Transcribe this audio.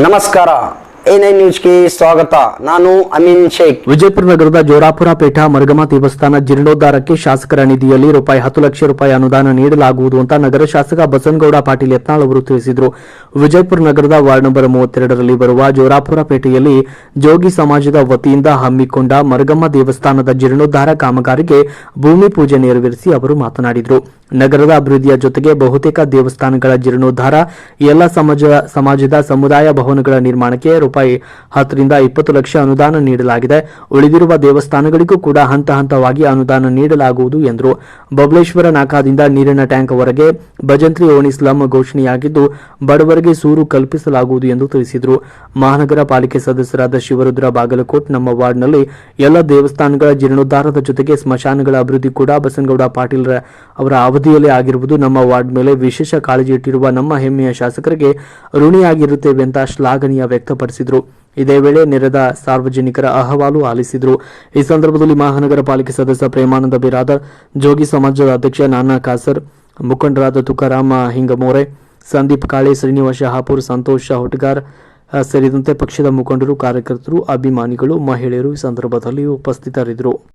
ನಮಸ್ಕಾರ, A9 ನ್ಯೂಸ್ಗೆ ಸ್ವಾಗತ. ನಾನು ಅಮೀನ್ ಶೇಖ್. ವಿಜಯಪುರ ನಗರದ ಜೋರಾಪುರ ಪೇಠ ಮರ್ಗಮ ದೇವಸ್ಥಾನ ಜೀರ್ಣೋದ್ಧಾರಕ್ಕೆ ಶಾಸಕರ ನಿಧಿಯಲ್ಲಿ ₹10 ಲಕ್ಷ ಅನುದಾನ ನೀಡಲಾಗುವುದು ಅಂತ ನಗರ ಶಾಸಕ ಬಸನಗೌಡ ಪಾಟೀಲ್ ಯತ್ನಾಳ್ ಅವರು ತಿಳಿಸಿದರು. ವಿಜಯಪುರ ನಗರದ ವಾರ್ಡ್ ನಂಬರ್ 32ರಲ್ಲಿ ಬರುವ ಜೋರಾಪುರ ಪೇಟೆಯಲ್ಲಿ ಜೋಗಿ ಸಮಾಜದ ವತಿಯಿಂದ ಹಮ್ಮಿಕೊಂಡ ಮರ್ಗಮ್ಮ ದೇವಸ್ಥಾನದ ಜೀರ್ಣೋದ್ಧಾರ ಕಾಮಗಾರಿಗೆ ಭೂಮಿ ಪೂಜೆ ನೆರವೇರಿಸಿ ಅವರು ಮಾತನಾಡಿದರು. ನಗರದ ಅಭಿವೃದ್ಧಿಯ ಜೊತೆಗೆ ಬಹುತೇಕ ದೇವಸ್ಥಾನಗಳ ಜೀರ್ಣೋದ್ಧಾರ, ಎಲ್ಲ ಸಮಾಜದ ಸಮುದಾಯ ಭವನಗಳ ನಿರ್ಮಾಣಕ್ಕೆ ₹10 ರಿಂದ 20 ಲಕ್ಷ ಅನುದಾನ ನೀಡಲಾಗಿದೆ. ಉಳಿದಿರುವ ದೇವಸ್ಥಾನಗಳಿಗೂ ಕೂಡ ಹಂತ ಹಂತವಾಗಿ ಅನುದಾನ ನೀಡಲಾಗುವುದು ಎಂದರು. ಬಬಲೇಶ್ವರ ನಾಕಾದಿಂದ ನೀರಿನ ಟ್ಯಾಂಕ್ ವರೆಗೆ ಭಜಂತ್ರಿ ಓಣಿ ಸ್ಲಂ ಘೋಷಣೆಯಾಗಿದ್ದು ಬಡವರಿಗೆ ಸೂರು ಕಲ್ಪಿಸಲಾಗುವುದು ಎಂದು ತಿಳಿಸಿದರು. ಮಹಾನಗರ ಪಾಲಿಕೆ ಸದಸ್ಯರಾದ ಶಿವರುದ್ರ ಬಾಗಲಕೋಟ್, ನಮ್ಮ ವಾರ್ಡ್ನಲ್ಲಿ ಎಲ್ಲ ದೇವಸ್ಥಾನಗಳ ಜೀರ್ಣೋದ್ಧಾರದ ಜೊತೆಗೆ ಸ್ಮಶಾನಗಳ ಅಭಿವೃದ್ಧಿ ಕೂಡ ಬಸನಗೌಡ ಪಾಟೀಲ್ ಅವರ ಅವಧಿಯಲ್ಲಿ ಆಗಿರುವುದು ನಮ್ಮ ವಾರ್ಡ್ ಮೇಲೆ ವಿಶೇಷ ಕಾಳಜಿ ಇಟ್ಟಿರುವ ನಮ್ಮ ಹೆಮ್ಮೆಯ ಶಾಸಕರಿಗೆ ಋಣಿಯಾಗಿರುತ್ತೇವೆ ಅಂತ ಶ್ಲಾಘನೀಯ ವ್ಯಕ್ತಪಡಿಸಿದರು. ಇದೇ ವೇಳೆ ನೆರೆದ ಸಾರ್ವಜನಿಕರ ಅಹವಾಲು ಆಲಿಸಿದರು. ಈ ಸಂದರ್ಭದಲ್ಲಿ ಮಹಾನಗರ ಪಾಲಿಕೆ ಸದಸ್ಯ ಪ್ರೇಮಾನಂದ ಬಿರಾದರ್, ಜೋಗಿ ಸಮಾಜದ ಅಧ್ಯಕ್ಷ ನಾನಾ ಕಾಸರ್, ಮುಖಂಡರಾದ ತುಕಾರಾಮ ಹಿಂಗಮೋರೆ, ಸಂದೀಪ್ ಕಾಳೆ, ಶ್ರೀನಿವಾಸ ಶಹಾಪುರ್, ಸಂತೋಷ ಹೊಟಗಾರ್ ಸೇರಿದಂತೆ ಪಕ್ಷದ ಮುಖಂಡರು, ಕಾರ್ಯಕರ್ತರು, ಅಭಿಮಾನಿಗಳು, ಮಹಿಳೆಯರು ಈ ಸಂದರ್ಭದಲ್ಲಿ ಉಪಸ್ಥಿತರಿದ್ದರು.